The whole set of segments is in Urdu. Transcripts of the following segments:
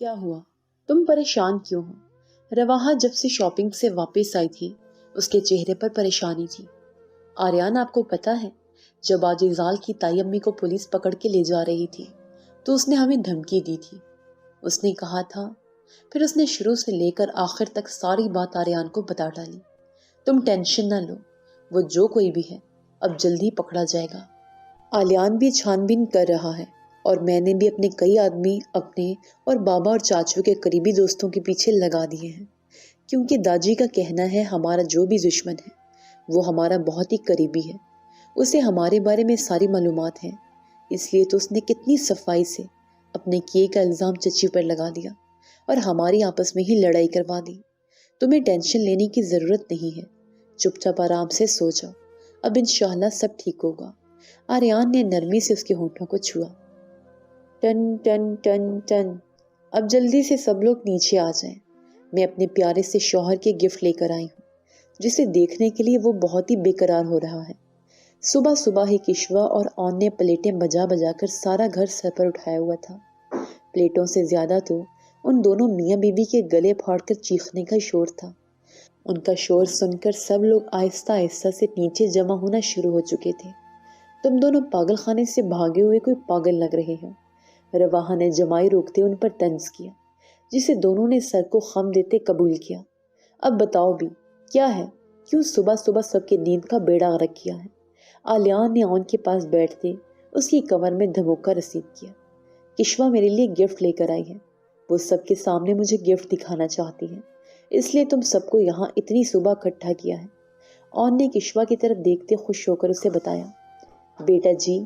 کیا ہوا؟ تم پریشان کیوں ہو؟ رواحہ جب سے شاپنگ سے واپس آئی تھی اس کے چہرے پر پریشانی تھی۔ آریان، آپ کو پتا ہے جب آج ایزال کی تائی امی کو پولیس پکڑ کے لے جا رہی تھی تو اس نے ہمیں دھمکی دی تھی۔ اس نے کہا تھا، پھر اس نے شروع سے لے کر آخر تک ساری بات آریان کو بتا ڈالی۔ تم ٹینشن نہ لو، وہ جو کوئی بھی ہے اب جلدی پکڑا جائے گا۔ آلیان بھی چھان بین کر رہا ہے اور میں نے بھی اپنے کئی آدمی اپنے اور بابا اور چاچو کے قریبی دوستوں کے پیچھے لگا دیے ہیں، کیونکہ داجی کا کہنا ہے ہمارا جو بھی دشمن ہے وہ ہمارا بہت ہی قریبی ہے، اسے ہمارے بارے میں ساری معلومات ہیں۔ اس لیے تو اس نے کتنی صفائی سے اپنے کیے کا الزام چچی پر لگا دیا اور ہماری آپس میں ہی لڑائی کروا دی۔ تمہیں ٹینشن لینے کی ضرورت نہیں ہے، چپ چاپ آرام سے سو جاؤ، اب انشاءاللہ سب ٹھیک ہوگا۔ آریان نے نرمی سے اس کے ہونٹوں کو چھوا۔ ٹن ٹن ٹن ٹن، اب جلدی سے سب لوگ نیچے آ جائیں، میں اپنے پیارے سے شوہر کے گفٹ لے کر آئی ہوں جسے دیکھنے کے لیے وہ بہت ہی بے قرار ہو رہا ہے۔ صبح صبح ہی کشوا اور اون نے پلیٹیں بجا بجا کر سارا گھر سر پر اٹھایا ہوا تھا۔ پلیٹوں سے زیادہ تو ان دونوں میاں بیوی کے گلے پھاڑ کر چیخنے کا شور تھا۔ ان کا شور سن کر سب لوگ آہستہ آہستہ سے نیچے جمع ہونا شروع ہو چکے تھے۔ تم دونوں پاگل خانے سے بھاگے ہوئے کوئی پاگل لگ رہے ہو، رواحہ نے جمائی روکتے ان پر طنز کیا، جسے دونوں نے سر کو خم دیتے قبول کیا۔ اب بتاؤ بھی کیا ہے، کیوں صبح صبح سب کے نیند کا بیڑا غرق کیا ہے؟ آلیان نے اون کے پاس بیٹھتے اس کی کمر میں دھموکا رسید کیا۔ کشوا میرے لیے گفٹ لے کر آئی ہے، وہ سب کے سامنے مجھے گفٹ دکھانا چاہتی ہے، اس لیے تم سب کو یہاں اتنی صبح اکٹھا کیا ہے۔ اون نے کشوا کی طرف دیکھتے خوش ہو کر اسے بتایا، بیٹا جی،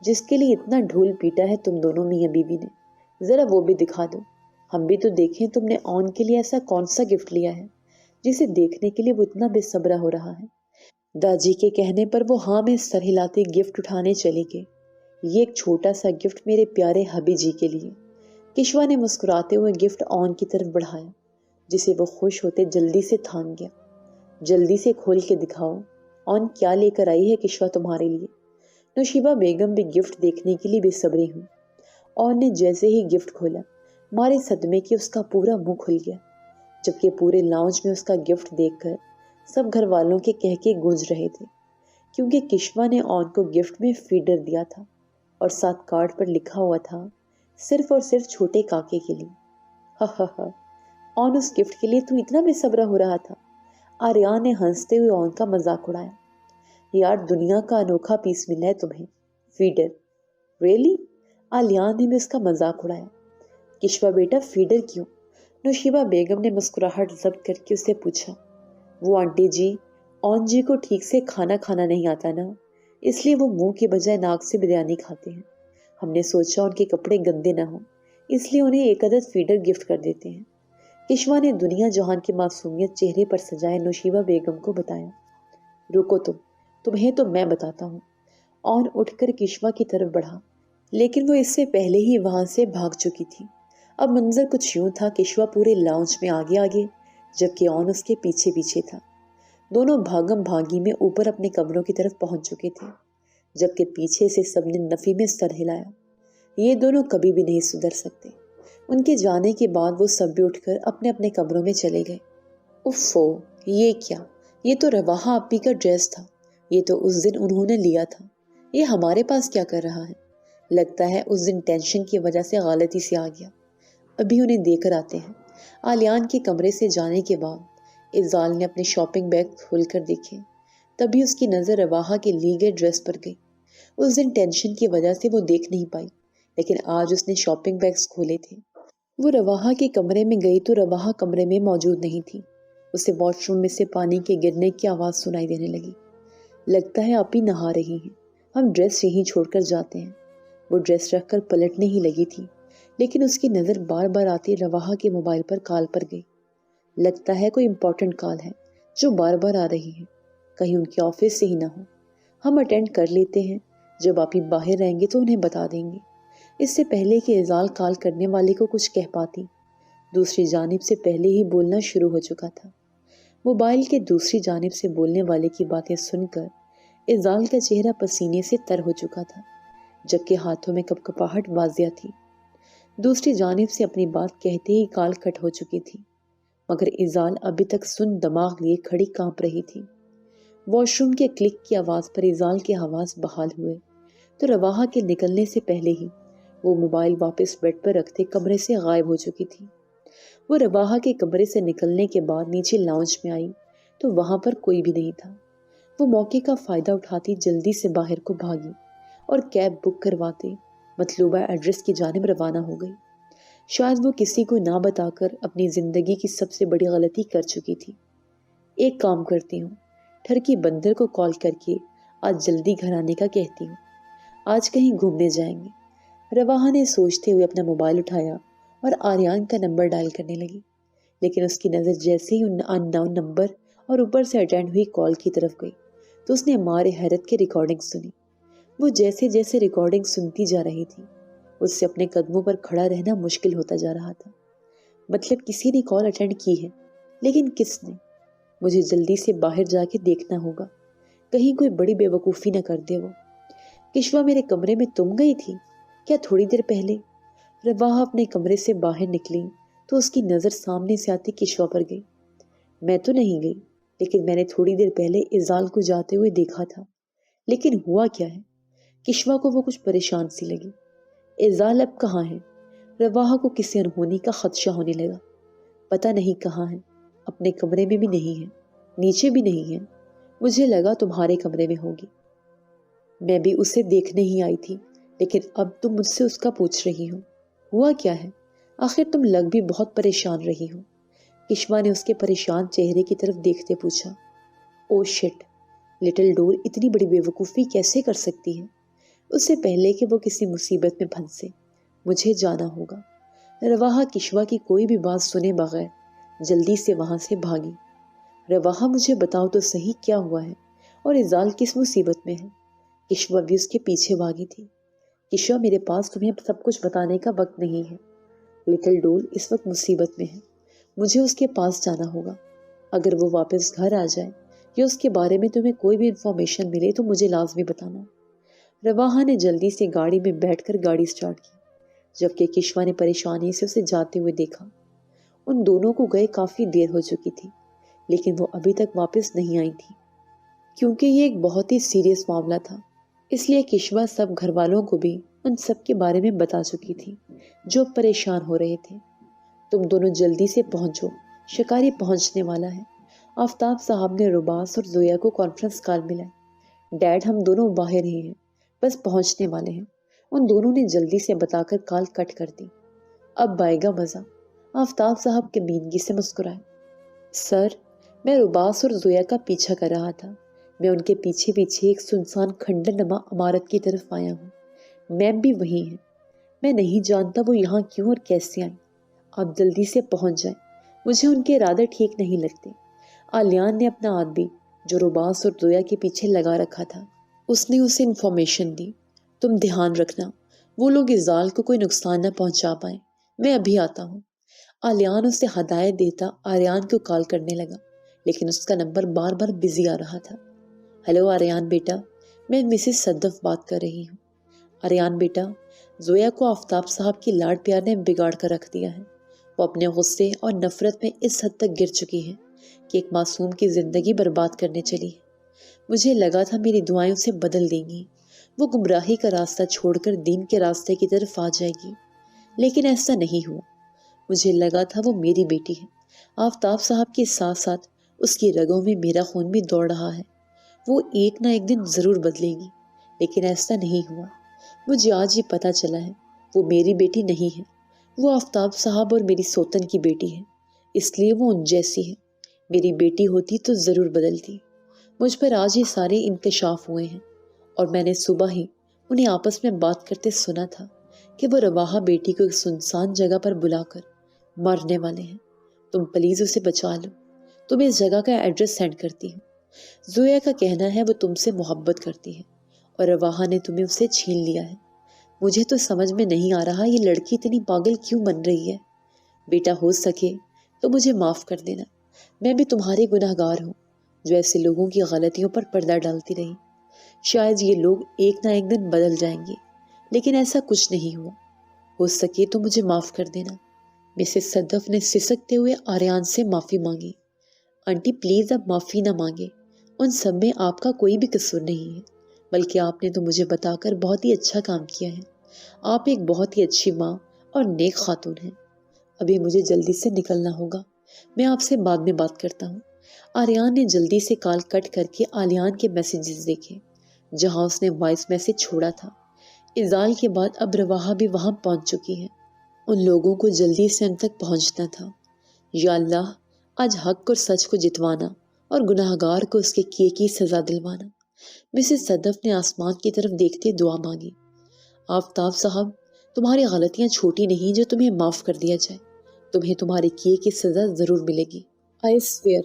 جس کے لیے اتنا ڈھول پیٹا ہے تم دونوں میاں بیوی نے، ذرا وہ بھی دکھا دو، ہم بھی تو دیکھیں تم نے اون کے لیے ایسا کون سا گفٹ لیا ہے جسے دیکھنے کے لیے وہ اتنا بے صبرا ہو رہا ہے۔ داجی کے کہنے پر وہ ہاں میں سر ہلاتے گفٹ اٹھانے چلی گئی۔ یہ ایک چھوٹا سا گفٹ میرے پیارے ہبی جی کے لیے۔ کشوا نے مسکراتے ہوئے گفٹ اون کی طرف بڑھایا، جسے وہ خوش ہوتے جلدی سے تھام گیا۔ جلدی سے کھول کے دکھاؤ، اون کیا لے کر آئی ہے کشوا تمہارے لیے؟ نوشیبہ بیگم بھی گفٹ دیکھنے کے لیے بے صبری ہوں۔ اون نے جیسے ہی گفٹ کھولا، مارے صدمے کے اس کا پورا منہ کھل گیا، جبکہ پورے لاؤنج میں اس کا گفٹ دیکھ کر سب گھر والوں کے کہکے گونج رہے تھے، کیونکہ کشوا نے اون کو گفٹ میں فیڈر دیا تھا اور ساتھ کارڈ پر لکھا ہوا تھا، صرف اور صرف چھوٹے کاکے کے لیے۔ ہا ہا ہا، اون اس گفٹ کے لیے تو اتنا بے صبرا ہو رہا تھا؟ آریان نے ہنستے ہوئے اون کا مذاق اڑایا۔ یار، دنیا کا انوکھا پیس ملا ہے تمہیں، فیڈر؟ ریلی؟ آلیان نے بھی اس کا مذاق اڑایا۔ کشوا بیٹا، فیڈر کیوں؟ نوشیبہ بیگم نے مسکراہٹ ضبط کر کے اسے پوچھا۔ وہ آنٹی جی، اون جی کو ٹھیک سے کھانا نہیں آتا نا، اس لیے وہ منہ کے بجائے ناک سے بریانی کھاتے ہیں۔ ہم نے سوچا ان کے کپڑے گندے نہ ہوں، اس لیے انہیں ایک عدد فیڈر گفٹ کر دیتے ہیں۔ کشوا نے دنیا جہان کی معصومیت چہرے پر سجائے نوشیبہ بیگم کو بتایا۔ رکو تمہیں تو میں بتاتا ہوں۔ اون اٹھ کر کشوا کی طرف بڑھا، لیکن وہ اس سے پہلے ہی وہاں سے بھاگ چکی تھی۔ اب منظر کچھ یوں تھا، کشوا پورے لاؤنج میں آگے آگے جبکہ اون اس کے پیچھے پیچھے تھا۔ دونوں بھاگم بھاگی میں اوپر اپنے کمروں کی طرف پہنچ چکے تھے، جبکہ پیچھے سے سب نے نفی میں سر ہلایا۔ یہ دونوں کبھی بھی نہیں سدھر سکتے۔ ان کے جانے کے بعد وہ سب بھی اٹھ کر اپنے اپنے کمروں میں چلے گئے۔ اوفو، یہ کیا؟ یہ تو رواحہ آپی کا ڈریس تھا، یہ تو اس دن انہوں نے لیا تھا، یہ ہمارے پاس کیا کر رہا ہے؟ لگتا ہے اس دن ٹینشن کی وجہ سے غلطی سے آ گیا، ابھی انہیں دے کر آتے ہیں۔ آلیان کے کمرے سے جانے کے بعد ایزال نے اپنے شاپنگ بیگ کھول کر دیکھے، تبھی اس کی نظر رواحہ کے لی گئے ڈریس پر گئی۔ اس دن ٹینشن کی وجہ سے وہ دیکھ نہیں پائی، لیکن آج اس نے شاپنگ بیگز کھولے تھے۔ وہ رواحہ کے کمرے میں گئی تو رواحہ کمرے میں موجود نہیں تھی۔ اسے واش روم میں سے پانی کے گرنے کی آواز سنائی دینے لگی۔ لگتا ہے آپ ہی نہا رہی ہیں، ہم ڈریس یہیں چھوڑ کر جاتے ہیں۔ وہ ڈریس رکھ کر پلٹنے ہی لگی تھی، لیکن اس کی نظر بار بار آتی رواحہ کے موبائل پر کال پر گئی۔ لگتا ہے کوئی امپورٹنٹ کال ہے جو بار بار آ رہی ہے، کہیں ان کے آفس سے ہی نہ ہو۔ ہم اٹینڈ کر لیتے ہیں، جب آپ ہی باہر رہیں گے تو انہیں بتا دیں گے۔ اس سے پہلے کہ ایزال کال کرنے والے کو کچھ کہہ پاتی، دوسری جانب سے پہلے ہی بولنا شروع ہو چکا تھا۔ موبائل کے دوسری جانب سے بولنے والے کی باتیں سن کر ایزال کا چہرہ پسینے سے تر ہو چکا تھا، جبکہ ہاتھوں میں کپکپاہٹ واضح تھی۔ دوسری جانب سے اپنی بات کہتے ہی کال کٹ ہو چکی تھی، مگر ایزال ابھی تک سن دماغ لیے کھڑی کانپ رہی تھی۔ واش روم کے کلک کی آواز پر ایزال کے حواس بحال ہوئے تو رواحہ کے نکلنے سے پہلے ہی وہ موبائل واپس بیڈ پر رکھتے کمرے سے غائب ہو چکی تھی۔ وہ رواحہ کے کمرے سے نکلنے کے بعد نیچے لاؤنج میں آئی تو وہاں پر کوئی بھی نہیں تھا۔ وہ موقع کا فائدہ اٹھاتی جلدی سے باہر کو بھاگی اور کیب بک کرواتے مطلوبہ ایڈریس کی جانب روانہ ہو گئی۔ شاید وہ کسی کو نہ بتا کر اپنی زندگی کی سب سے بڑی غلطی کر چکی تھی۔ ایک کام کرتی ہوں، ٹھرکی بندر کو کال کر کے آج جلدی گھر آنے کا کہتی ہوں، آج کہیں گھومنے جائیں گے۔ رواحہ نے سوچتے ہوئے اپنا موبائل اٹھایا اور آریان کا نمبر ڈائل کرنے لگی، لیکن اس کی نظر جیسے ہی ان نون نمبر اور اوپر سے اٹینڈ ہوئی کال کی طرف گئی تو اس نے مارے حیرت کے ریکارڈنگ سنی۔ وہ جیسے جیسے ریکارڈنگ سنتی جا رہی تھی اس سے اپنے قدموں پر کھڑا رہنا مشکل ہوتا جا رہا تھا۔ مطلب کسی نے کال اٹینڈ کی ہے، لیکن کس نے؟ مجھے جلدی سے باہر جا کے دیکھنا ہوگا، کہیں کوئی بڑی بے وقوفی نہ کر دے وہ۔ کشوا میرے کمرے میں تم گئی تھی کیا تھوڑی دیر پہلے؟ رواحہ اپنے کمرے سے باہر نکلی تو اس کی نظر سامنے سے آتی کشوا پر گئی۔ میں تو نہیں گئی، لیکن میں نے تھوڑی دیر پہلے ایزال کو جاتے ہوئے دیکھا تھا۔ لیکن ہوا کیا ہے؟ کشوا کو وہ کچھ پریشان سی لگی۔ ایزال اب کہاں ہے؟ رواحہ کو کسی انہونی کا خدشہ ہونے لگا۔ پتہ نہیں کہاں ہے، اپنے کمرے میں بھی نہیں ہے، نیچے بھی نہیں ہے، مجھے لگا تمہارے کمرے میں ہوگی۔ میں بھی اسے دیکھنے ہی آئی تھی، لیکن اب تم مجھ سے اس کا پوچھ رہی ہو، ہوا کیا ہے؟ آخر تم لگ بھی بہت پریشان رہی ہو۔ کشوا نے اس کے پریشان چہرے کی طرف دیکھتے پوچھا۔ او شٹ، لٹل ڈور اتنی بڑی بے وقوفی کیسے کر سکتی ہے؟ اس سے پہلے کہ وہ کسی مصیبت میں پھنسے مجھے جانا ہوگا۔ رواحہ کشوا کی کوئی بھی بات سنے بغیر جلدی سے وہاں سے بھاگی۔ رواحہ مجھے بتاؤ تو صحیح کیا ہوا ہے اور ایزال کس مصیبت میں ہے؟ کشوا بھی اس کے پیچھے بھاگی تھی۔ کشوا میرے پاس تمہیں سب کچھ بتانے کا وقت نہیں ہے، لٹل ڈول اس وقت مصیبت میں ہے، مجھے اس کے پاس جانا ہوگا۔ اگر وہ واپس گھر آ جائے یا اس کے بارے میں تمہیں کوئی بھی انفارمیشن ملے تو مجھے لازمی بتانا۔ رواحہ نے جلدی سے گاڑی میں بیٹھ کر گاڑی سٹارٹ کی، جبکہ کشوا نے پریشانی سے اسے جاتے ہوئے دیکھا۔ ان دونوں کو گئے کافی دیر ہو چکی تھی، لیکن وہ ابھی تک واپس نہیں آئی تھی۔ کیونکہ یہ ایک بہت ہی سیریس معاملہ تھا، اس لیے کشوا سب گھر والوں کو بھی ان سب کے بارے میں بتا چکی تھی جو پریشان ہو رہے تھے۔ تم دونوں جلدی سے پہنچو، شکاری پہنچنے والا ہے۔ آفتاب صاحب نے رباس اور زویا کو کانفرنس کال ملا۔ ڈیڈ ہم دونوں باہر ہی ہیں، بس پہنچنے والے ہیں۔ ان دونوں نے جلدی سے بتا کر کال کٹ کر دی۔ اب آئے گا مزہ، آفتاب صاحب کمینگی سے مسکرائے۔ سر، میں رباس اور زویا کا پیچھا کر رہا تھا، میں ان کے پیچھے پیچھے ایک سنسان کھنڈر نما عمارت کی طرف آیا ہوں۔ میم بھی وہی ہیں، میں نہیں جانتا وہ یہاں کیوں اور کیسے آئیں۔ آپ جلدی سے پہنچ جائیں، مجھے ان کے ارادے ٹھیک نہیں لگتے۔ آلیان نے اپنا آدمی جو رباس اور زویا کے پیچھے لگا رکھا تھا، اس نے اسے انفارمیشن دی۔ تم دھیان رکھنا وہ لوگ ایزال کو کوئی نقصان نہ پہنچا پائیں، میں ابھی آتا ہوں۔ آلیان اسے ہدایت دیتا آریان کو کال کرنے لگا، لیکن اس کا نمبر بار بار بزی آ رہا تھا۔ ہیلو آریان بیٹا، میں مسز صدف بات کر رہی ہوں۔ آریان بیٹا، زویا کو آفتاب صاحب کی لاڈ پیار نے بگاڑ کر رکھ دیا ہے۔ وہ اپنے غصے اور نفرت میں اس حد تک گر چکی ہے کہ ایک معصوم کی زندگی برباد کرنے چلی ہے۔ مجھے لگا تھا میری دعائیں اسے بدل دیں گی، وہ گمراہی کا راستہ چھوڑ کر دین کے راستے کی طرف آ جائے گی، لیکن ایسا نہیں ہوا۔ مجھے لگا تھا وہ میری بیٹی ہے، آفتاب صاحب کے ساتھ ساتھ اس کی رگوں میں میرا خون بھی دوڑ رہا ہے، وہ ایک نہ ایک دن ضرور بدلے گی، لیکن ایسا نہیں ہوا۔ مجھے آج یہ پتا چلا ہے وہ میری بیٹی نہیں ہے، وہ آفتاب صاحب اور میری سوتن کی بیٹی ہے، اس لیے وہ ان جیسی ہے۔ میری بیٹی ہوتی تو ضرور بدلتی۔ مجھ پر آج یہ سارے انکشاف ہوئے ہیں، اور میں نے صبح ہی انہیں آپس میں بات کرتے سنا تھا کہ وہ رواحہ بیٹی کو ایک سنسان جگہ پر بلا کر مارنے والے ہیں۔ تم پلیز اسے بچا لو، تمہیں اس جگہ کا ایڈریس سینڈ کرتی ہوں۔ زویا کا کہنا ہے وہ تم سے محبت کرتی ہے اور رواحہ نے تمہیں اسے چھین لیا ہے۔ مجھے تو سمجھ میں نہیں آ رہا یہ لڑکی اتنی پاگل کیوں بن رہی ہے۔ بیٹا ہو سکے تو مجھے معاف کر دینا، میں بھی تمہاری گناہ گار ہوں جو ایسے لوگوں کی غلطیوں پر پردہ ڈالتی رہی۔ شاید یہ لوگ ایک نہ ایک دن بدل جائیں گے، لیکن ایسا کچھ نہیں ہوا۔ ہو سکے تو مجھے معاف کر دینا۔ مسز صدف نے سسکتے ہوئے آریان سے معافی مانگی۔ آنٹی پلیز اب معافی نہ مانگے، ان سب میں آپ کا کوئی بھی قصور نہیں ہے، بلکہ آپ نے تو مجھے بتا کر بہت ہی اچھا کام کیا ہے۔ آپ ایک بہت ہی اچھی ماں اور نیک خاتون ہیں۔ ابھی مجھے جلدی سے نکلنا ہوگا، میں آپ سے بعد میں بات کرتا ہوں۔ آریان نے جلدی سے کال کٹ کر کے آلیان کے میسیجز دیکھے جہاں اس نے وائس میسیج چھوڑا تھا۔ اذال کے بعد اب رواحہ بھی وہاں پہنچ چکی ہے۔ ان لوگوں کو جلدی سے ان تک پہنچنا تھا۔ یا اللہ، آج حق اور سچ کو جتوانا اور گناہگار کو اس کے کیے کی سزا دلوانا۔ مسز صدف نے آسمان کی طرف دیکھتے دعا مانگی۔ آفتاب صاحب، تمہاری غلطیاں چھوٹی نہیں جو تمہیں معاف کر دیا جائے، تمہیں تمہارے کیے کی سزا ضرور ملے گی۔ آئی سویئر،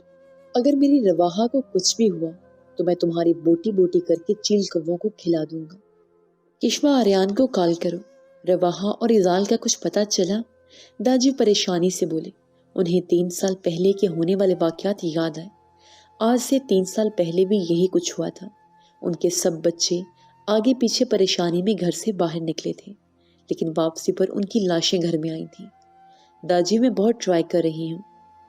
اگر میری رواحہ کو کچھ بھی ہوا تو میں تمہاری بوٹی بوٹی کر کے چیل کووں کو کھلا دوں گا۔ کشما آریان کو کال کرو، رواحہ اور اذال کا کچھ پتہ چلا؟ داجی پریشانی سے بولے۔ انہیں 3 سال پہلے کے ہونے والے واقعات یاد آئے۔ آج سے 3 سال پہلے بھی یہی کچھ ہوا تھا۔ ان کے سب بچے آگے پیچھے پریشانی میں گھر سے باہر نکلے تھے، لیکن واپسی پر ان کی لاشیں گھر میں آئی تھیں۔ داجی میں بہت ٹرائی کر رہی ہوں،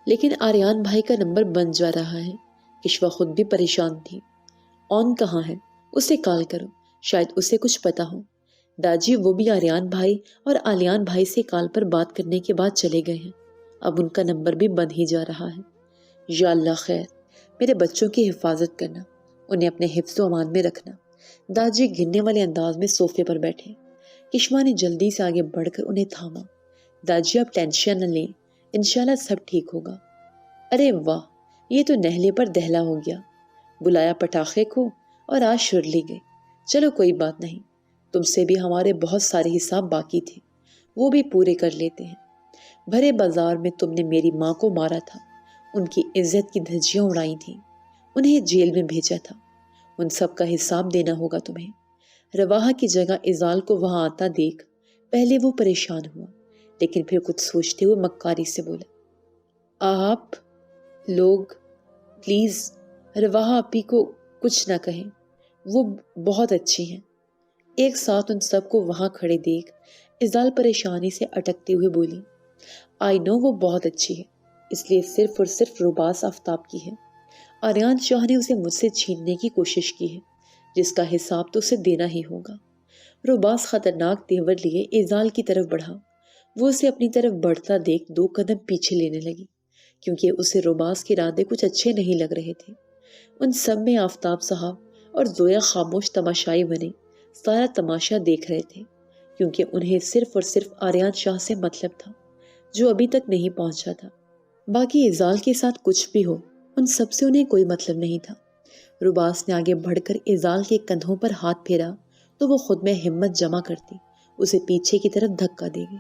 لیکن آریان بھائی کا نمبر بند جا رہا ہے۔ کشوا خود بھی پریشان تھی۔ اون کہاں ہے؟ اسے کال کرو، شاید اسے کچھ پتا ہو۔ داجی وہ بھی آریان بھائی اور آلیان بھائی سے کال پر بات کرنے کے بعد چلے گئے ہیں، اب ان کا نمبر بھی بند ہی جا رہا ہے۔ یا اللہ خیر، میرے بچوں کی حفاظت کرنا، انہیں اپنے حفظ و امان میں رکھنا۔ داجی گرنے والے انداز میں صوفے پر بیٹھے۔ کشما نے جلدی سے آگے بڑھ کر انہیں تھاما۔ داجی آپ ٹینشن نہ لیں، انشاءاللہ سب ٹھیک ہوگا۔ ارے واہ، یہ تو نہلے پر دہلا ہو گیا۔ بلایا پٹاخے کو اور آج شرلی گئی۔ چلو کوئی بات نہیں، تم سے بھی ہمارے بہت سارے حساب باقی تھے، وہ بھی پورے کر لیتے ہیں۔ بھرے بازار میں تم نے میری ماں کو مارا تھا، ان کی عزت کی دھجیاں اڑائی تھیں، انہیں جیل میں بھیجا تھا، ان سب کا حساب دینا ہوگا تمہیں۔ رواحہ کی جگہ اذال کو وہاں آتا دیکھ پہلے وہ پریشان ہوا، لیکن پھر کچھ سوچتے ہوئے مکاری سے بولا، آپ لوگ پلیز رواحہ اپی کو کچھ نہ کہیں، وہ بہت اچھی ہیں۔ ایک ساتھ ان سب کو وہاں کھڑے دیکھ اذال پریشانی سے اٹکتے ہوئے بولی، آئی نو وہ بہت اچھی ہے، اس لیے صرف اور صرف روباس آفتاب کی ہے۔ آریان شاہ نے اسے مجھ سے چھیننے کی کوشش کی ہے، جس کا حساب تو اسے دینا ہی ہوگا۔ روباس خطرناک تیور لیے اذال کی طرف بڑھا۔ وہ اسے اپنی طرف بڑھتا دیکھ 2 قدم پیچھے لینے لگی، کیونکہ اسے روباس کے ارادے کچھ اچھے نہیں لگ رہے تھے۔ ان سب میں آفتاب صاحب اور زویا خاموش تماشائی بنے سارا تماشا دیکھ رہے تھے، کیونکہ انہیں صرف اور صرف آریان شاہ سے مطلب تھا، جو ابھی تک نہیں پہنچا تھا۔ باقی اذال کے ساتھ کچھ بھی ہو، ان سب سے انہیں کوئی مطلب نہیں تھا۔ روباس نے آگے بڑھ کر اذال کے کندھوں پر ہاتھ پھیرا تو وہ خود میں ہمت جمع کرتی اسے پیچھے کی طرف دھکا دے گئی۔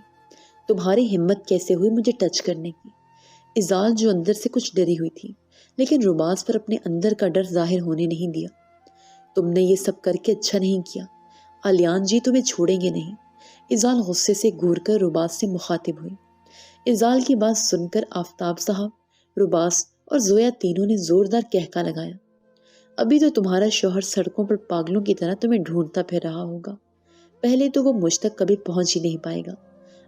تمہاری ہمت کیسے ہوئی مجھے ٹچ کرنے کی؟ اذال جو اندر سے کچھ ڈری ہوئی تھی، لیکن روباس پر اپنے اندر کا ڈر ظاہر ہونے نہیں دیا۔ تم نے یہ سب کر کے اچھا نہیں کیا، آلیان جی تمہیں چھوڑیں گے نہیں۔ اذال غصے سے گور کر روباس سے مخاطب ہوئی۔ اذال کی بات سن کر آفتاب صاحب، روباس اور زویا تینوں نے زوردار کہکا لگایا۔ ابھی تو تمہارا شوہر سڑکوں پر پاگلوں کی طرح تمہیں ڈھونڈتا پھر رہا ہوگا، پہلے تو وہ مجھ تک کبھی پہنچ ہی نہیں پائے گا،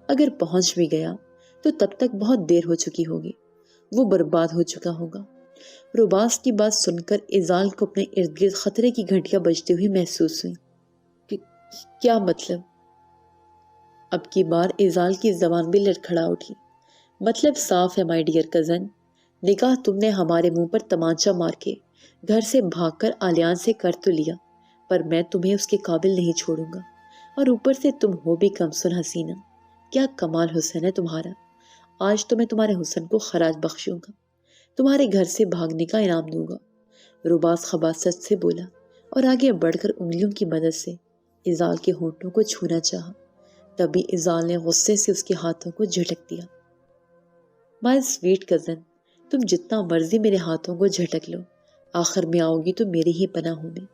اگر پہنچ بھی گیا تو تب تک بہت دیر ہو چکی ہوگی، وہ برباد ہو چکا ہوگا۔ روباس کی بات سن کر اذال کو اپنے ارد گرد خطرے کی گھنٹیاں بجتی ہوئی محسوس ہوئی۔ کیا مطلب؟ اب کی بار اذال کی زبان بھی لڑکھڑا اٹھی۔ مطلب صاف ہے مائی ڈیئر کزن، نکاح تم نے ہمارے منہ پر تمانچہ مار کے گھر سے بھاگ کر آلیان سے کر تو لیا، پر میں تمہیں اس کے قابل نہیں چھوڑوں گا، اور اوپر سے تم ہو بھی کم سن حسینہ۔ کیا کمال حسن ہے تمہارا، آج تو میں تمہارے حسن کو خراج بخشوں گا، تمہارے گھر سے بھاگنے کا انعام دوں گا۔ روباس خباثت سے بولا اور آگے بڑھ کر انگلیوں کی مدد سے اذال کے ہونٹوں کو چھونا چاہا، تبھی اذال نے غصے سے اس کے ہاتھوں کو جھٹک دیا۔ مائی سویٹ کزن، تم جتنا مرضی میرے ہاتھوں کو جھٹک لو، آخر میں آؤ گی تو میری ہی پناہوں میں۔